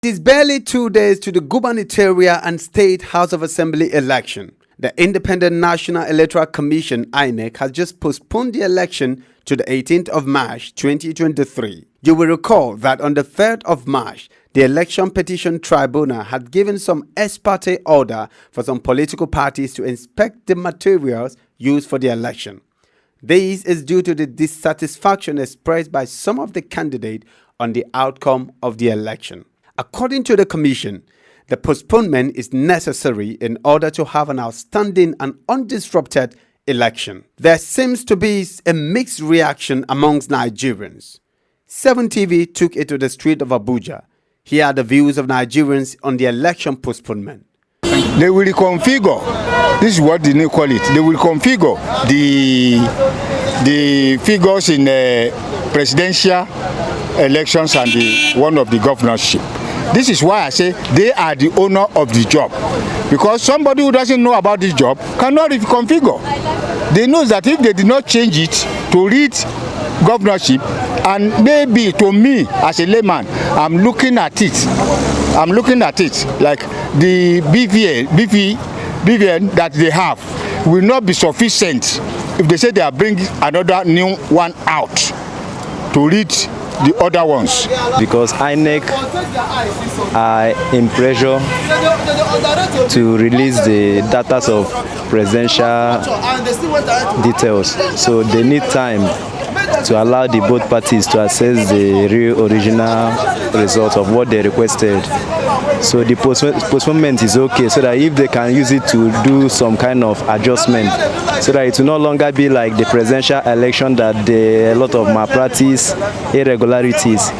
It is barely 2 days to the gubernatorial and state House of Assembly election. The Independent National Electoral Commission (INEC) has just postponed the election to the 18th of March 2023. You will recall that on the 3rd of March, the Election Petition Tribunal had given some ex parte order for some political parties to inspect the materials used for the election. This is due to the dissatisfaction expressed by some of the candidates on the outcome of the election. According to the Commission, the postponement is necessary in order to have an outstanding and undisrupted election. There seems to be a mixed reaction amongst Nigerians. 7TV took it to the street of Abuja. Here are the views of Nigerians on the election postponement. They will reconfigure. This is what they call it. They will configure the figures in presidential elections and the one of the governorship. This is why I say they are the owner of the job, because somebody who doesn't know about this job cannot reconfigure. They know that if they did not change it to read governorship, and maybe to me as a layman, I'm looking at it like the BVN that they have will not be sufficient if they say they are bringing another new one out to read the other ones. Because INEC are in pressure to release the data of presidential details, so they need time to allow the both parties to assess the real original result of what they requested. So the postponement is okay, so that if they can use it to do some kind of adjustment, so that it will no longer be like the presidential election that there are a lot of malpractice, irregularities.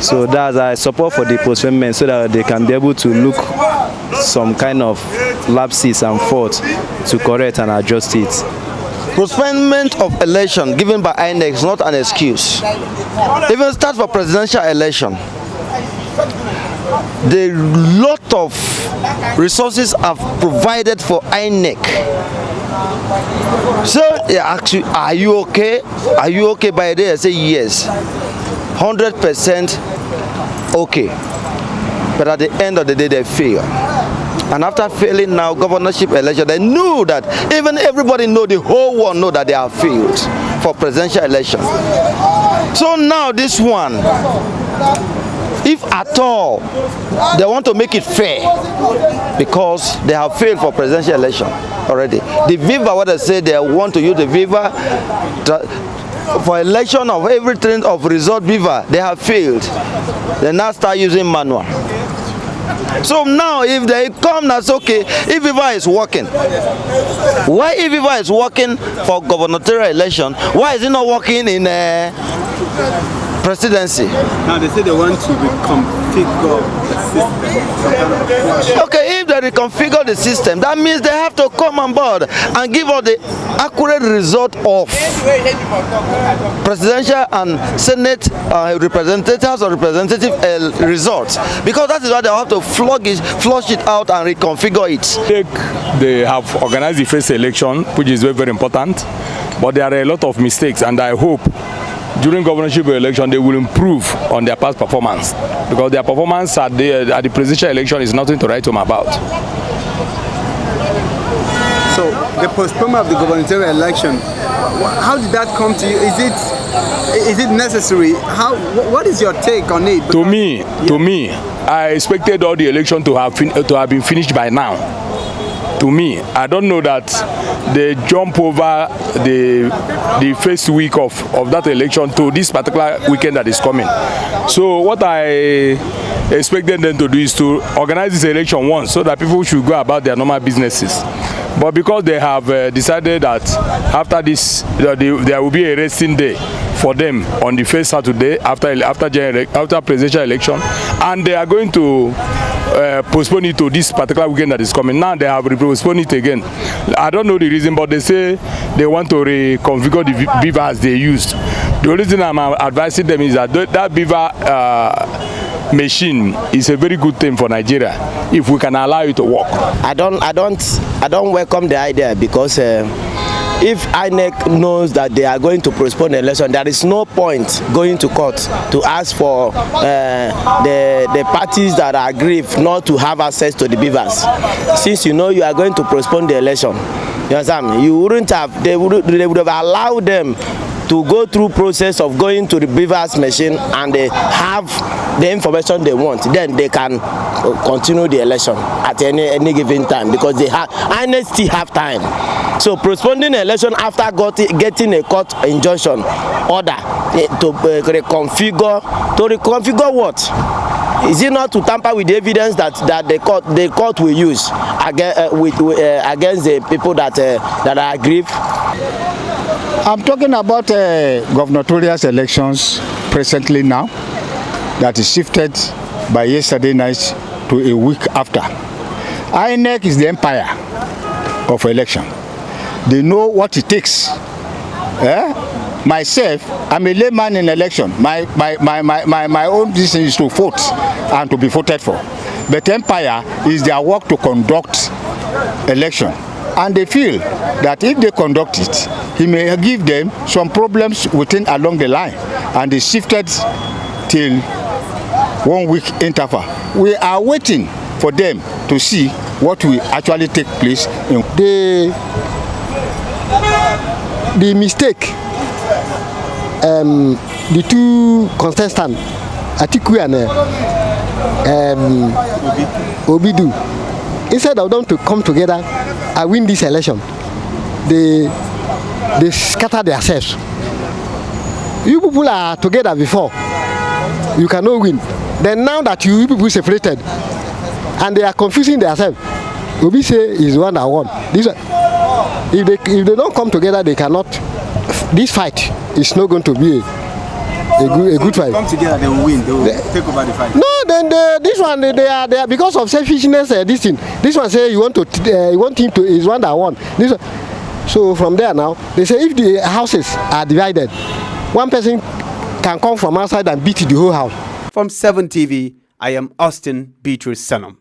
So that's I support for the postponement, so that they can be able to look some kind of lapses and faults to correct and adjust it. Postponement of election given by INEC is not an excuse. Even start for presidential election, the lot of resources are provided for INEC. So they ask you, are you okay? Are you okay? By the day I say yes, 100% okay. But at the end of the day they fail. And after failing now governorship election, they knew that, even everybody know, the whole world know that they have failed for presidential election. So now this one, if at all they want to make it fair, because they have failed for presidential election already. The Viva, what they say, they want to use the Viva for election of everything of result Viva, they have failed. They now start using manual. So now if they come, that's okay. If Viva is working, why if Viva is working for gubernatorial election, why is it not working in presidency? Now they say they want to reconfigure the system. Okay, if they reconfigure the system, that means they have to come on board and give us the accurate result of presidential and Senate representatives or representative results, because that is why they have to flush it out and reconfigure it. They have organized the first election, which is very, very important, but there are a lot of mistakes, and I hope during governorship election they will improve on their past performance, because their performance at the presidential election is nothing to write home about. So the postponement of the gubernatorial election, how did that come to you? Is it necessary? What is your take on it? To me, I expected all the election to have been finished by now. To me, I don't know that they jump over the first week of that election to this particular weekend that is coming. So what I expected them to do is to organize this election once, so that people should go about their normal businesses. But because they have decided that after this there will be a resting day for them on the first Saturday after presidential election, and they are going to postpone it to this particular weekend that is coming. Now they have postponed it again. I don't know the reason, but they say they want to reconfigure the Viva as they used. The only thing I'm advising them is that that Viva machine is a very good thing for Nigeria if we can allow it to work. I don't welcome the idea, because if INEC knows that they are going to postpone the election, there is no point going to court to ask for the parties that are aggrieved not to have access to the beavers. Since you know you are going to postpone the election, you understand? You wouldn't have, they would have allowed them to go through process of going to the beavers machine and they have the information they want. Then they can continue the election at any given time, because they have, INEC still have time. So postponing the election after getting a court injunction order to reconfigure what? Is it not to tamper with the evidence that the court will use against the people that are aggrieved? I'm talking about gubernatorial elections presently now, that is shifted by yesterday night to a week after. INEC is the empire of election. They know what it takes. Myself, I'm a layman in election. My own decision is to vote and to be voted for. But empire is their work to conduct election. And they feel that if they conduct it, he may give them some problems along the line. And they shifted till 1 week interval. We are waiting for them to see what will actually take place. The mistake, the two contestants, Atiku and Obidu, instead of them to come together and win this election, they scatter themselves. You people are together before, you cannot win. Then now that you people separated and they are confusing themselves, Obi say is one that won. If they don't come together, they cannot. This fight is not going to be a good fight. Come together, they will win. They will take over the fight. No, then this one they are because of selfishness. This one say you want him to is one that won. This one. So from there now, they say if the houses are divided, one person can come from outside and beat the whole house. From 7 TV, I am Austin Beatrice Sanam.